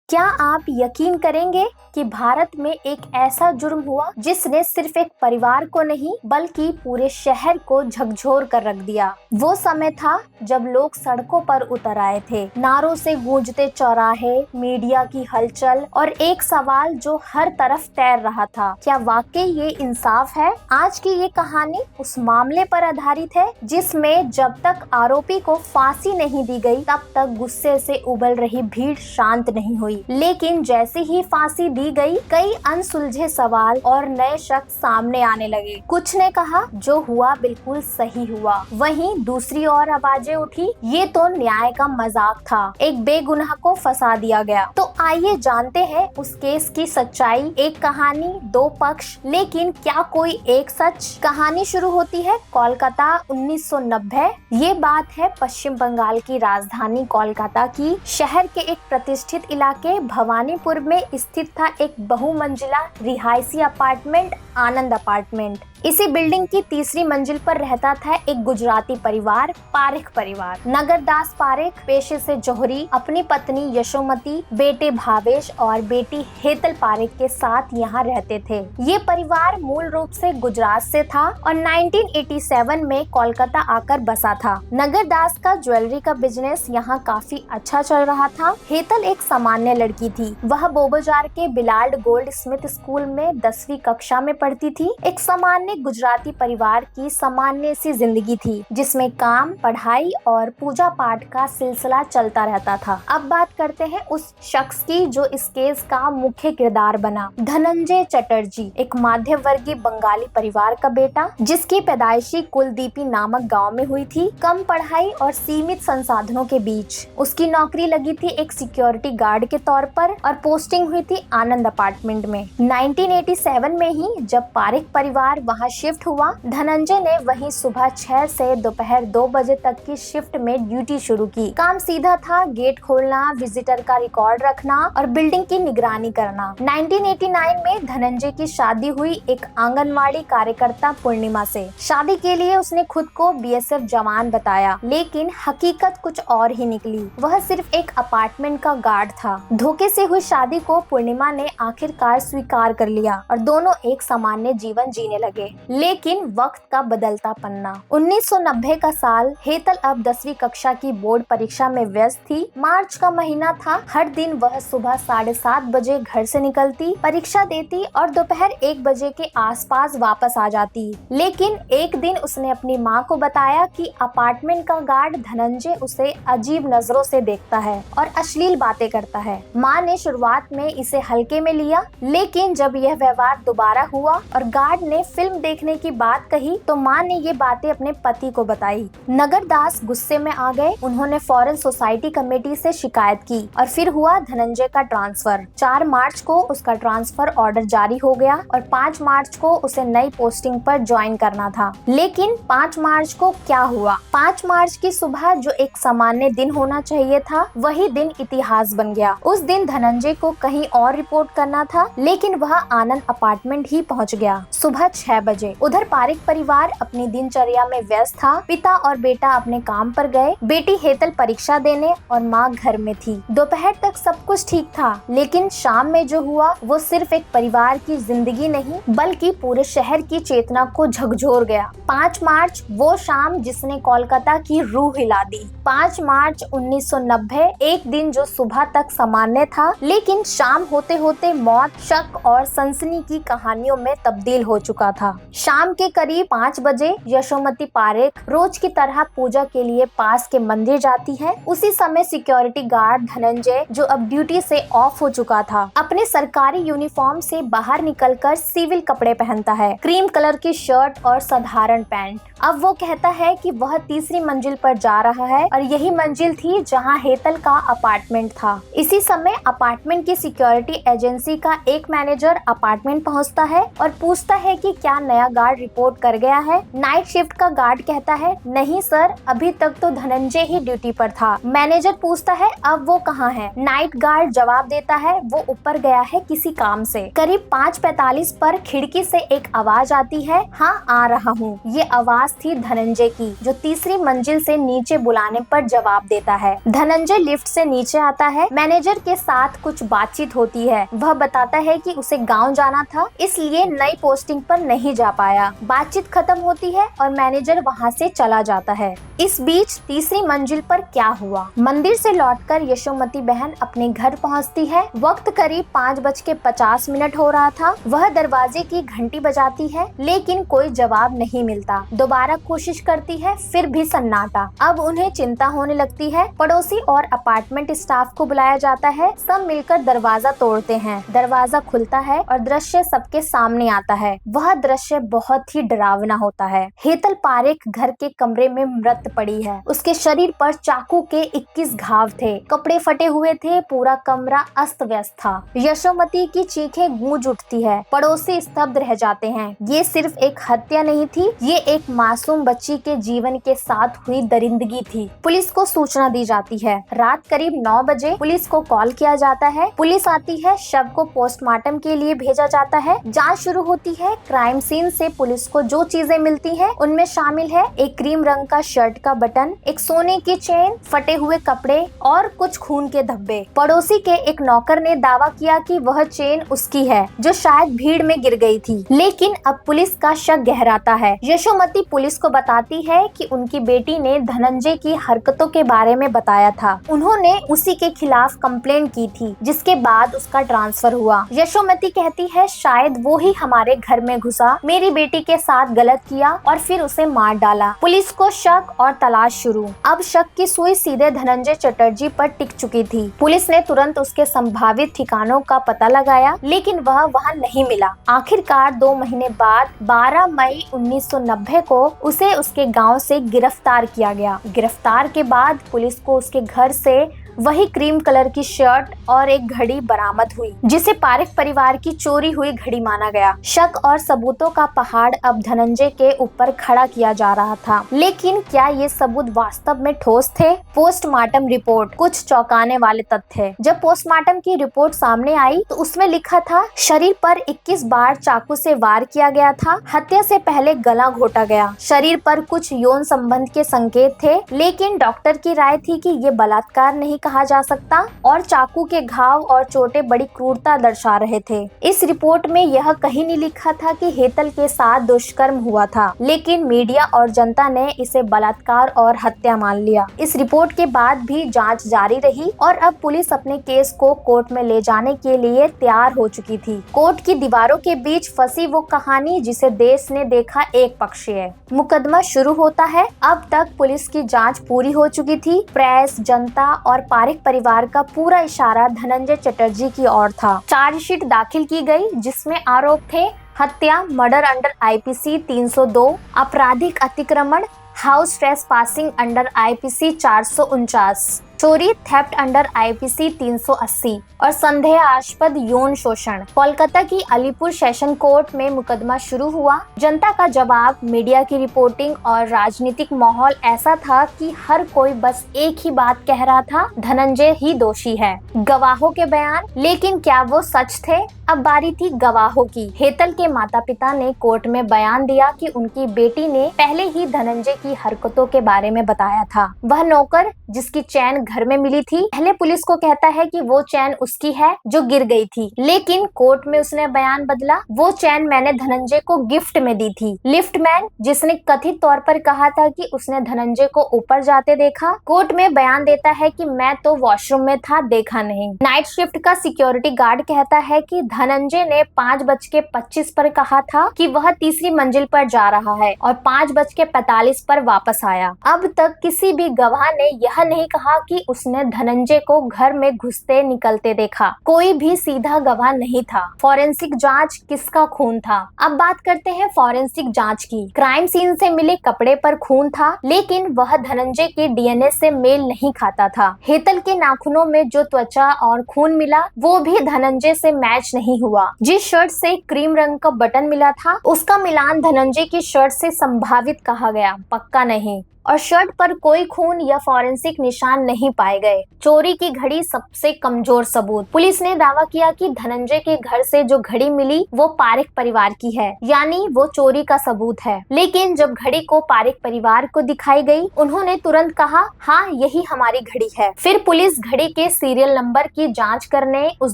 क्या आप यकीन करेंगे कि भारत में एक ऐसा जुर्म हुआ जिसने सिर्फ एक परिवार को नहीं बल्कि पूरे शहर को झकझोर कर रख दिया। वो समय था जब लोग सड़कों पर उतर आए थे, नारों से गूंजते चौराहे, मीडिया की हलचल और एक सवाल जो हर तरफ तैर रहा था, क्या वाकई ये इंसाफ है? आज की ये कहानी उस मामले पर आधारित है जिसमें जब तक आरोपी को फांसी नहीं दी गई तब तक गुस्से से उबल रही भीड़ शांत नहीं हुई। लेकिन जैसे ही फांसी दी गई, कई अनसुलझे सवाल और नए शक सामने आने लगे। कुछ ने कहा जो हुआ बिल्कुल सही हुआ, वहीं दूसरी ओर आवाजें उठी ये तो न्याय का मजाक था, एक बेगुनाह को फंसा दिया गया। तो आइए जानते हैं उस केस की सच्चाई। एक कहानी, दो पक्ष, लेकिन क्या कोई एक सच? कहानी शुरू होती है कोलकाता 1990। ये बात है पश्चिम बंगाल की राजधानी कोलकाता की। शहर के एक प्रतिष्ठित इलाके भवानीपुर में स्थित था एक बहुमंजिला रिहायशी अपार्टमेंट, आनंद अपार्टमेंट। इसी बिल्डिंग की तीसरी मंजिल पर रहता था एक गुजराती परिवार, पारेख परिवार। नगरदास पारेख पेशे से जोहरी, अपनी पत्नी यशोमती, बेटे भावेश और बेटी हेतल पारेख के साथ यहाँ रहते थे। ये परिवार मूल रूप से गुजरात से था और 1987 में कोलकाता आकर बसा था। नगरदास का ज्वेलरी का बिजनेस यहाँ काफी अच्छा चल रहा था। हेतल एक सामान्य लड़की थी। वह बोबोजार के बिलाल्ड गोल्ड स्मिथ स्कूल में 10वीं कक्षा में पढ़ती थी। एक सामान्य गुजराती परिवार की सामान्य सी जिंदगी थी जिसमें काम, पढ़ाई और पूजा पाठ का सिलसिला चलता रहता था। अब बात करते हैं उस शख्स की जो इस केस का मुख्य किरदार बना, धनंजय चटर्जी, एक मध्य वर्गीय बंगाली परिवार का बेटा जिसकी पैदाइशी कुलदीपी नामक गांव में हुई थी। कम पढ़ाई और सीमित संसाधनों के बीच उसकी नौकरी लगी थी एक सिक्योरिटी गार्ड के तौर पर और पोस्टिंग हुई थी आनंद अपार्टमेंट में। 1987 में ही जब पारेख परिवार वहां शिफ्ट हुआ, धनंजय ने वहीं सुबह 6 से दोपहर 2 बजे तक की शिफ्ट में ड्यूटी शुरू की। काम सीधा था, गेट खोलना, विजिटर का रिकॉर्ड रखना और बिल्डिंग की निगरानी करना। 1989 में धनंजय की शादी हुई एक आंगनवाड़ी कार्यकर्ता पूर्णिमा से। शादी के लिए उसने खुद को बीएसएफ जवान बताया, लेकिन हकीकत कुछ और ही निकली। वह सिर्फ एक अपार्टमेंट का गार्ड था। धोखे से हुई शादी को पूर्णिमा ने आखिरकार स्वीकार कर लिया और दोनों एक सामान्य जीवन जीने लगे। लेकिन वक्त का बदलता पन्ना। 1990 का साल। हेतल अब 10वीं कक्षा की बोर्ड परीक्षा में व्यस्त थी। मार्च का महीना था। हर दिन वह सुबह 7:30 बजे घर से निकलती, परीक्षा देती और दोपहर 1 बजे के आसपास वापस आ जाती। लेकिन एक दिन उसने अपनी माँ को बताया कि अपार्टमेंट का गार्ड धनंजय उसे अजीब नजरों से देखता है और अश्लील बातें करता है। माँ ने शुरुआत में इसे हल्के में लिया, लेकिन जब यह व्यवहार दोबारा हुआ और गार्ड ने फिल्म देखने की बात कही तो माँ ने ये बातें अपने पति को बताई। नगरदास गुस्से में आ गए। उन्होंने फौरन सोसाइटी कमेटी से शिकायत की और फिर हुआ धनंजय का ट्रांसफर। 4 मार्च को उसका ट्रांसफर ऑर्डर जारी हो गया और 5 मार्च को उसे नई पोस्टिंग पर ज्वाइन करना था। लेकिन 5 मार्च को क्या हुआ? 5 मार्च की सुबह जो एक सामान्य दिन होना चाहिए था, वही दिन इतिहास बन गया। उस दिन धनंजय को कहीं और रिपोर्ट करना था, लेकिन वह आनंद अपार्टमेंट ही पहुंच गया सुबह 6 बजे। उधर पारेख परिवार अपनी दिनचर्या में व्यस्त था। पिता और बेटा अपने काम पर गए, बेटी हेतल परीक्षा देने और माँ घर में थी। दोपहर तक सब कुछ ठीक था, लेकिन शाम में जो हुआ वो सिर्फ एक परिवार की जिंदगी नहीं बल्कि पूरे शहर की चेतना को झकझोर गया। 5 मार्च, वो शाम जिसने कोलकाता की रूह हिला दी। 5 मार्च 1990, एक दिन जो सुबह तक सामान्य था, लेकिन शाम होते होते मौत, शक और सनसनी की कहानियों में तब्दील हो चुका था। शाम के करीब 5 बजे यशोमती पारेख रोज की तरह पूजा के लिए पास के मंदिर जाती है। उसी समय सिक्योरिटी गार्ड धनंजय, जो अब ड्यूटी से ऑफ हो चुका था, अपने सरकारी यूनिफॉर्म से बाहर निकलकर सिविल कपड़े पहनता है, क्रीम कलर की शर्ट और साधारण पैंट। अब वो कहता है कि वह तीसरी मंजिल पर जा रहा है और यही मंजिल थी जहां हेतल का अपार्टमेंट था। इसी समय अपार्टमेंट की सिक्योरिटी एजेंसी का एक मैनेजर अपार्टमेंट पहुंचता है और पूछता है कि क्या क्या नया गार्ड रिपोर्ट कर गया है? नाइट शिफ्ट का गार्ड कहता है, नहीं सर, अभी तक तो धनंजय ही ड्यूटी पर था। मैनेजर पूछता है, अब वो कहाँ है? नाइट गार्ड जवाब देता है, वो ऊपर गया है किसी काम से। करीब 5:45 पर खिड़की से एक आवाज आती है, हाँ आ रहा हूँ। ये आवाज थी धनंजय की, जो तीसरी मंजिल से नीचे बुलाने पर जवाब देता है। धनंजय लिफ्ट से नीचे आता है। मैनेजर के साथ कुछ बातचीत होती है। वह बताता है कि उसे गांव जाना था, इसलिए नई पोस्टिंग पर नहीं जा पाया। बातचीत खत्म होती है और मैनेजर वहां से चला जाता है। इस बीच तीसरी मंजिल पर क्या हुआ? मंदिर से लौटकर यशोमती बहन अपने घर पहुंचती है। वक्त करीब 5:50 हो रहा था। वह दरवाजे की घंटी बजाती है, लेकिन कोई जवाब नहीं मिलता। दोबारा कोशिश करती है, फिर भी सन्नाटा। अब उन्हें चिंता होने लगती है। पड़ोसी और अपार्टमेंट स्टाफ को बुलाया जाता है। सब मिलकर दरवाजा तोड़ते हैं। दरवाजा खुलता है और दृश्य सबके सामने आता है। वह दृश्य बहुत ही डरावना होता है। हेतल पारेख घर के कमरे में मृत पड़ी है। उसके शरीर पर चाकू के 21 घाव थे। कपड़े फटे हुए थे। पूरा कमरा अस्त व्यस्त था। यशोमती की चीखें गूंज उठती है। पड़ोसी स्तब्ध रह जाते हैं। ये सिर्फ एक हत्या नहीं थी, ये एक मासूम बच्ची के जीवन के साथ हुई दरिंदगी थी। पुलिस को सूचना दी जाती है। रात करीब 9 बजे पुलिस को कॉल किया जाता है। पुलिस आती है। शव को पोस्टमार्टम के लिए भेजा जाता है। जांच शुरू होती है। क्राइम सीन से पुलिस को जो चीजें मिलती हैं, उनमें शामिल है एक क्रीम रंग का शर्ट का बटन, एक सोने की चेन, फटे हुए कपड़े और कुछ खून के धब्बे। पड़ोसी के एक नौकर ने दावा किया कि वह चेन उसकी है, जो शायद भीड़ में गिर गई थी। लेकिन अब पुलिस का शक गहराता है। यशोमती पुलिस को बताती है कि उनकी बेटी ने धनंजय की हरकतों के बारे में बताया था। उन्होंने उसी के खिलाफ कंप्लेंट की थी, जिसके बाद उसका ट्रांसफर हुआ। यशोमती कहती है, शायद वो ही हमारे घर में घुसा, मेरी बेटी के साथ गलत किया और फिर उसे मार डाला। पुलिस को शक और तलाश शुरू। अब शक की सुई सीधे धनंजय चटर्जी पर टिक चुकी थी। पुलिस ने तुरंत उसके संभावित ठिकानों का पता लगाया, लेकिन वह वहां नहीं मिला। आखिरकार 2 महीने बाद 12 मई 1990 को उसे उसके गांव से गिरफ्तार किया गया। गिरफ्तार के बाद पुलिस को उसके घर से वही क्रीम कलर की शर्ट और एक घड़ी बरामद हुई, जिसे पारेख परिवार की चोरी हुई घड़ी माना गया। शक और सबूतों का पहाड़ अब धनंजय के ऊपर खड़ा किया जा रहा था, लेकिन क्या ये सबूत वास्तव में ठोस थे? पोस्टमार्टम रिपोर्ट कुछ चौंकाने वाले तथ्य। जब पोस्टमार्टम की रिपोर्ट सामने आई तो उसमें लिखा था, शरीर पर 21 बार चाकू से वार किया गया था। हत्या से पहले गला घोटा गया। शरीर पर कुछ यौन संबंध के संकेत थे, लेकिन डॉक्टर की राय थी कि ये बलात्कार नहीं कहा जा सकता और चाकू के घाव और चोटें बड़ी क्रूरता दर्शा रहे थे। इस रिपोर्ट में यह कहीं नहीं लिखा था कि हेतल के साथ दुष्कर्म हुआ था, लेकिन मीडिया और जनता ने इसे बलात्कार और हत्या मान लिया। इस रिपोर्ट के बाद भी जांच जारी रही और अब पुलिस अपने केस को कोर्ट में ले जाने के लिए तैयार हो चुकी थी। कोर्ट की दीवारों के बीच फंसी वो कहानी जिसे देश ने देखा एक पक्षीय। मुकदमा शुरू होता है। अब तक पुलिस की जांच पूरी हो चुकी थी। प्रेस, जनता और पारेख परिवार का पूरा इशारा धनंजय चटर्जी की ओर था। चार्जशीट दाखिल की गई, जिसमें आरोप थे हत्या, मर्डर अंडर IPC 302, आपराधिक अतिक्रमण, हाउस ट्रेसपासिंग अंडर IPC 449, चोरी थेफ्ट अंडर IPC 380 और संदेहास्पद यौन शोषण। कोलकाता की अलीपुर सेशन कोर्ट में मुकदमा शुरू हुआ। जनता का जवाब, मीडिया की रिपोर्टिंग और राजनीतिक माहौल ऐसा था कि हर कोई बस एक ही बात कह रहा था, धनंजय ही दोषी है। गवाहों के बयान, लेकिन क्या वो सच थे? अब बारी थी गवाहों की। हेतल के माता पिता ने कोर्ट में बयान दिया कि उनकी बेटी ने पहले ही धनंजय की हरकतों के बारे में बताया था। वह नौकर जिसकी चैन घर में मिली थी, पहले पुलिस को कहता है कि वो चैन उसकी है जो गिर गई थी, लेकिन कोर्ट में उसने बयान बदला, वो चैन मैंने धनंजय को गिफ्ट में दी थी। लिफ्टमैन जिसने कथित तौर पर कहा था कि उसने धनंजय को ऊपर जाते देखा, कोर्ट में बयान देता है कि मैं तो वॉशरूम में था, देखा नहीं। नाइट शिफ्ट का सिक्योरिटी गार्ड कहता है कि धनंजय ने 5:25 पर कहा था कि वह तीसरी मंजिल पर जा रहा है और 5:45 पर वापस आया। अब तक किसी भी गवाह ने यह नहीं कहा कि उसने धनंजय को घर में घुसते निकलते देखा। कोई भी सीधा गवाह नहीं था। फॉरेंसिक जांच, किसका खून था? अब बात करते हैं फॉरेंसिक जांच की। क्राइम सीन से मिले कपड़े पर खून था, लेकिन वह धनंजय के DNA से मेल नहीं खाता था। हेतल के नाखूनों में जो त्वचा और खून मिला, वो भी धनंजय से मैच नहीं नहीं हुआ। जिस शर्ट से क्रीम रंग का बटन मिला था उसका मिलान धनंजय की शर्ट से संभावित कहा गया, पक्का नहीं। और शर्ट पर कोई खून या फॉरेंसिक निशान नहीं पाए गए। चोरी की घड़ी सबसे कमजोर सबूत। पुलिस ने दावा किया कि धनंजय के घर से जो घड़ी मिली वो पारेख परिवार की है, यानी वो चोरी का सबूत है। लेकिन जब घड़ी को पारेख परिवार को दिखाई गई, उन्होंने तुरंत कहा, हाँ यही हमारी घड़ी है। फिर पुलिस घड़ी के सीरियल नंबर की जांच करने उस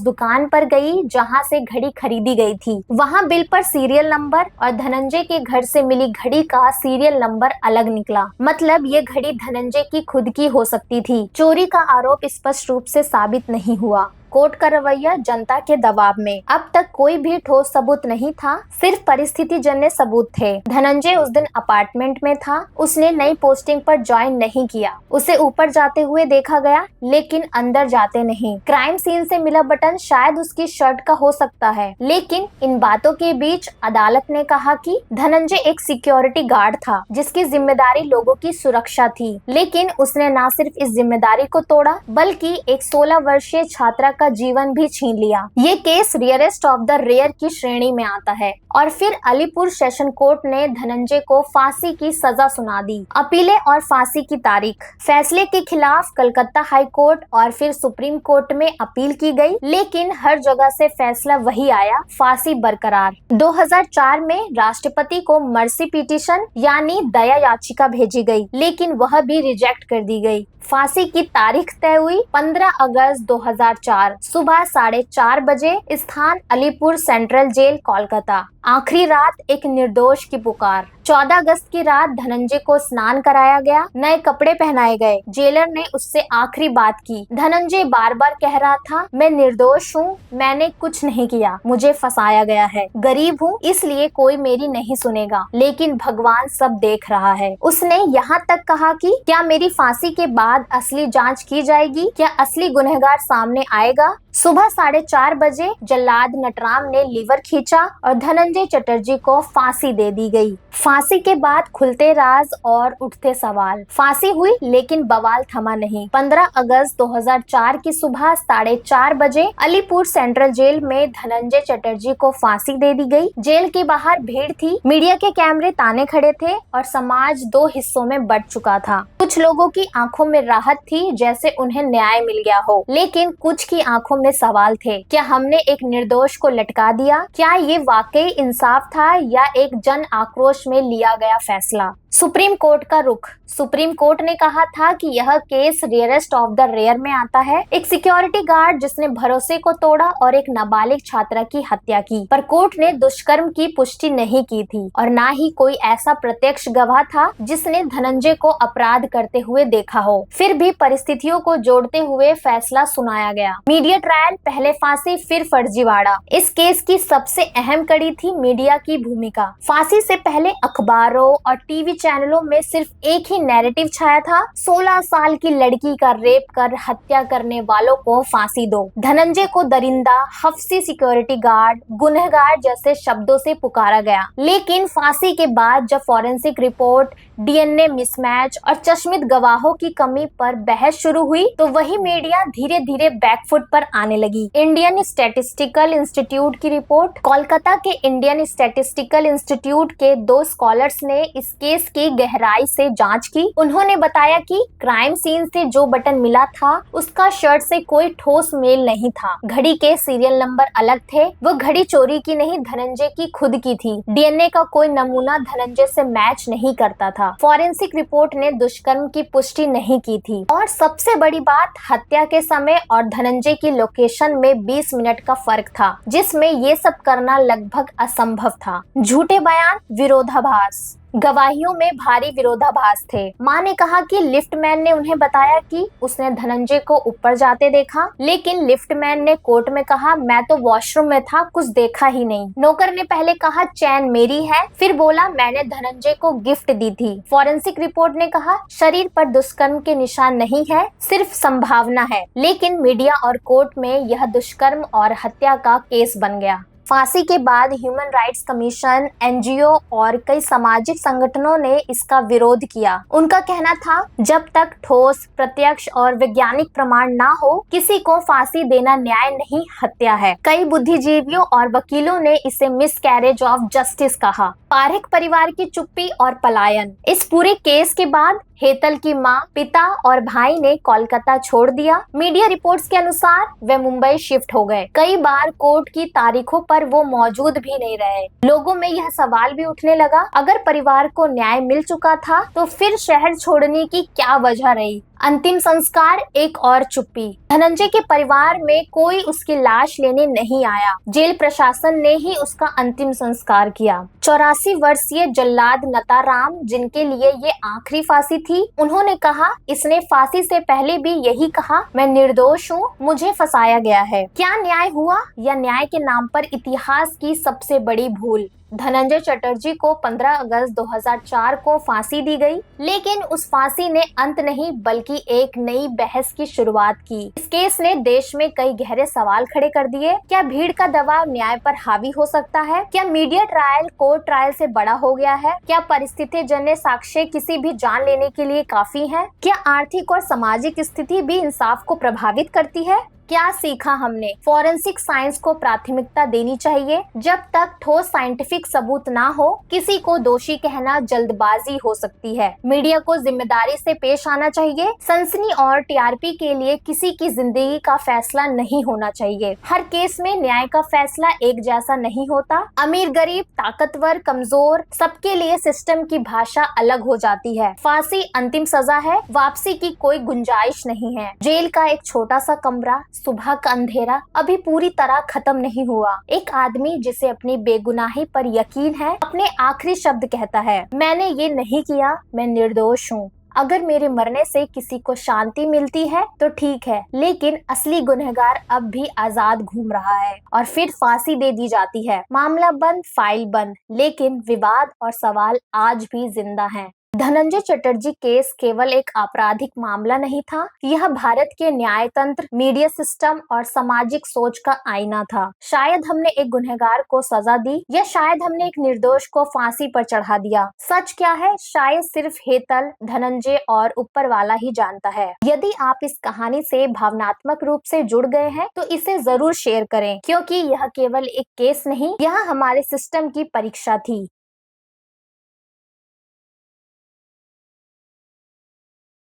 दुकान पर गई जहां से घड़ी खरीदी गई थी। वहां बिल पर सीरियल नंबर और धनंजय के घर से मिली घड़ी का सीरियल नंबर अलग निकला। मतलब ये घड़ी धनंजय की खुद की हो सकती थी। चोरी का आरोप स्पष्ट रूप से साबित नहीं हुआ। कोर्ट का रवैया जनता के दबाव में। अब तक कोई भी ठोस सबूत नहीं था, सिर्फ परिस्थिति जन्य सबूत थे। धनंजय उस दिन अपार्टमेंट में था, उसने नई पोस्टिंग पर ज्वाइन नहीं किया। उसे ऊपर जाते हुए देखा गया लेकिन अंदर जाते नहीं। क्राइम सीन से मिला बटन शायद उसकी शर्ट का हो सकता है, लेकिन इन बातों के बीच अदालत ने कहा कि धनंजय एक सिक्योरिटी गार्ड था जिसकी जिम्मेदारी लोगों की सुरक्षा थी। लेकिन उसने न सिर्फ इस जिम्मेदारी को तोड़ा बल्कि एक 16 वर्षीय छात्रा का जीवन भी छीन लिया। ये case rarest of the rare की श्रेणी में आता है। और फिर अलीपुर सेशन कोर्ट ने धनंजय को फांसी की सजा सुना दी। अपीलें और फांसी की तारीख। फैसले के खिलाफ कलकत्ता हाई कोर्ट और फिर सुप्रीम कोर्ट में अपील की गई, लेकिन हर जगह से फैसला वही आया, फांसी बरकरार। 2004 में राष्ट्रपति को मर्सी पिटीशन यानी दया याचिका भेजी गई, लेकिन वह भी रिजेक्ट कर दी गई। फांसी की तारीख तय हुई 15 अगस्त 2004 सुबह 4:30 बजे। स्थान अलीपुर सेंट्रल जेल कोलकाता। आखिरी रात एक निर्दोष की पुकार। 14 अगस्त की रात धनंजय को स्नान कराया गया, नए कपड़े पहनाए गए। जेलर ने उससे आखिरी बात की। धनंजय बार बार कह रहा था, मैं निर्दोष हूँ, मैंने कुछ नहीं किया, मुझे फंसाया गया है, गरीब हूँ इसलिए कोई मेरी नहीं सुनेगा, लेकिन भगवान सब देख रहा है। उसने यहाँ तक कहा कि क्या मेरी फांसी के बाद असली जांच की जाएगी, क्या असली गुनहगार सामने आएगा। सुबह 4:30 बजे जल्लाद नटराम ने लीवर खींचा और धनंजय चटर्जी को फांसी दे दी गई। फांसी के बाद खुलते राज और उठते सवाल। फांसी हुई लेकिन बवाल थमा नहीं। 15 अगस्त 2004 की सुबह 4:30 बजे अलीपुर सेंट्रल जेल में धनंजय चटर्जी को फांसी दे दी गई। जेल के बाहर भीड़ थी, मीडिया के कैमरे ताने खड़े थे और समाज दो हिस्सों में बंट चुका था। कुछ लोगों की आंखों में राहत थी जैसे उन्हें न्याय मिल गया हो, लेकिन कुछ की आंखों में सवाल थे। क्या हमने एक निर्दोष को लटका दिया? क्या ये वाकई इंसाफ था या एक जन आक्रोश में लिया गया फैसला? सुप्रीम कोर्ट का रुख। सुप्रीम कोर्ट ने कहा था कि यह case rarest of the rare में आता है। एक सिक्योरिटी गार्ड जिसने भरोसे को तोड़ा और एक नाबालिग छात्रा की हत्या की, पर कोर्ट ने दुष्कर्म की पुष्टि नहीं की थी और ना ही कोई ऐसा प्रत्यक्ष गवाह था जिसने धनंजय को अपराध करते हुए देखा हो। फिर भी परिस्थितियों को जोड़ते हुए फैसला सुनाया गया। मीडिया ट्रायल, पहले फांसी फिर फर्जीवाड़ा। इस केस की सबसे अहम कड़ी थी मीडिया की भूमिका। फांसी से पहले अखबारों और टीवी चैनलों में सिर्फ एक ही नैरेटिव छाया था, 16 साल की लड़की का रेप कर हत्या करने वालों को फांसी दो। धनंजय को दरिंदा, हफ्सी सिक्योरिटी गार्ड, गुनहगार जैसे शब्दों से पुकारा गया। लेकिन फांसी के बाद जब फॉरेंसिक रिपोर्ट, डीएनए मिसमैच और चश्मित गवाहों की कमी पर बहस शुरू हुई तो वही मीडिया धीरे धीरे बैकफुट पर आने लगी। इंडियन स्टैटिस्टिकल इंस्टीट्यूट की रिपोर्ट। कोलकाता के इंडियन स्टैटिस्टिकल इंस्टीट्यूट के 2 स्कॉलर्स ने इस केस की गहराई से जांच की। उन्होंने बताया कि क्राइम सीन से जो बटन मिला था उसका शर्ट से कोई ठोस मेल नहीं था। घड़ी के सीरियल नंबर अलग थे। वो घड़ी चोरी की नहीं, धनंजय की खुद की थी। डीएनए का कोई नमूना धनंजय से मैच नहीं करता था। फॉरेंसिक रिपोर्ट ने दुष्कर्म की पुष्टि नहीं की थी। और सबसे बड़ी बात, हत्या के समय और धनंजय की लोकेशन में 20 मिनट का फर्क था, जिसमें ये सब करना लगभग असंभव था। झूठे बयान, विरोधाभास। गवाहियों में भारी विरोधाभास थे। मां ने कहा कि लिफ्टमैन ने उन्हें बताया कि उसने धनंजय को ऊपर जाते देखा, लेकिन लिफ्टमैन ने कोर्ट में कहा, मैं तो वॉशरूम में था, कुछ देखा ही नहीं। नौकर ने पहले कहा चैन मेरी है, फिर बोला मैंने धनंजय को गिफ्ट दी थी। फॉरेंसिक रिपोर्ट ने कहा शरीर पर दुष्कर्म के निशान नहीं है, सिर्फ संभावना है। लेकिन मीडिया और कोर्ट में यह दुष्कर्म और हत्या का केस बन गया। फांसी के बाद ह्यूमन राइट्स कमीशन, एनजीओ और कई सामाजिक संगठनों ने इसका विरोध किया। उनका कहना था, जब तक ठोस, प्रत्यक्ष और वैज्ञानिक प्रमाण ना हो, किसी को फांसी देना न्याय नहीं, हत्या है। कई बुद्धिजीवियों और वकीलों ने इसे मिसकैरेज ऑफ जस्टिस कहा। पारेख परिवार की चुप्पी और पलायन। इस पूरे केस के बाद हेतल की मां, पिता और भाई ने कोलकाता छोड़ दिया। मीडिया रिपोर्ट्स के अनुसार वे मुंबई शिफ्ट हो गए। कई बार कोर्ट की तारीखों पर वो मौजूद भी नहीं रहे। लोगों में यह सवाल भी उठने लगा, अगर परिवार को न्याय मिल चुका था तो फिर शहर छोड़ने की क्या वजह रही। अंतिम संस्कार, एक और चुप्पी। धनंजय के परिवार में कोई उसकी लाश लेने नहीं आया। जेल प्रशासन ने ही उसका अंतिम संस्कार किया। 84 वर्षीय जल्लाद नताराम, जिनके लिए ये आखिरी फांसी थी, उन्होंने कहा, इसने फांसी से पहले भी यही कहा, मैं निर्दोष हूँ, मुझे फंसाया गया है। क्या न्याय हुआ, या न्याय के नाम पर इतिहास की सबसे बड़ी भूल? धनंजय चटर्जी को 15 अगस्त 2004 को फांसी दी गई, लेकिन उस फांसी ने अंत नहीं बल्कि एक नई बहस की शुरुआत की। इस केस ने देश में कई गहरे सवाल खड़े कर दिए। क्या भीड़ का दबाव न्याय पर हावी हो सकता है? क्या मीडिया ट्रायल कोर्ट ट्रायल से बड़ा हो गया है? क्या परिस्थिति जन्य साक्ष्य किसी भी जान लेने के लिए काफी है? क्या आर्थिक और सामाजिक स्थिति भी इंसाफ को प्रभावित करती है? क्या सीखा हमने? फॉरेंसिक साइंस को प्राथमिकता देनी चाहिए। जब तक ठोस साइंटिफिक सबूत ना हो, किसी को दोषी कहना जल्दबाजी हो सकती है। मीडिया को जिम्मेदारी से पेश आना चाहिए। सनसनी और टीआरपी के लिए किसी की जिंदगी का फैसला नहीं होना चाहिए। हर केस में न्याय का फैसला एक जैसा नहीं होता। अमीर, गरीब, ताकतवर, कमजोर, सबके लिए सिस्टम की भाषा अलग हो जाती है। फांसी अंतिम सजा है, वापसी की कोई गुंजाइश नहीं है। जेल का एक छोटा सा कमरा, सुबह का अंधेरा अभी पूरी तरह खत्म नहीं हुआ। एक आदमी जिसे अपनी बेगुनाही पर यकीन है, अपने आखिरी शब्द कहता है, मैंने ये नहीं किया, मैं निर्दोष हूँ। अगर मेरे मरने से किसी को शांति मिलती है तो ठीक है, लेकिन असली गुनहगार अब भी आजाद घूम रहा है। और फिर फांसी दे दी जाती है। मामला बंद, फाइल बंद, लेकिन विवाद और सवाल आज भी जिंदा हैं। धनंजय चटर्जी केस केवल एक आपराधिक मामला नहीं था, यह भारत के न्यायतंत्र, मीडिया सिस्टम और सामाजिक सोच का आईना था। शायद हमने एक गुनहगार को सजा दी, या शायद हमने एक निर्दोष को फांसी पर चढ़ा दिया। सच क्या है, शायद सिर्फ हेतल, धनंजय और ऊपर वाला ही जानता है। यदि आप इस कहानी से भावनात्मक रूप से जुड़ गए हैं तो इसे जरूर शेयर करें, क्योंकि यह केवल एक केस नहीं, यह हमारे सिस्टम की परीक्षा थी।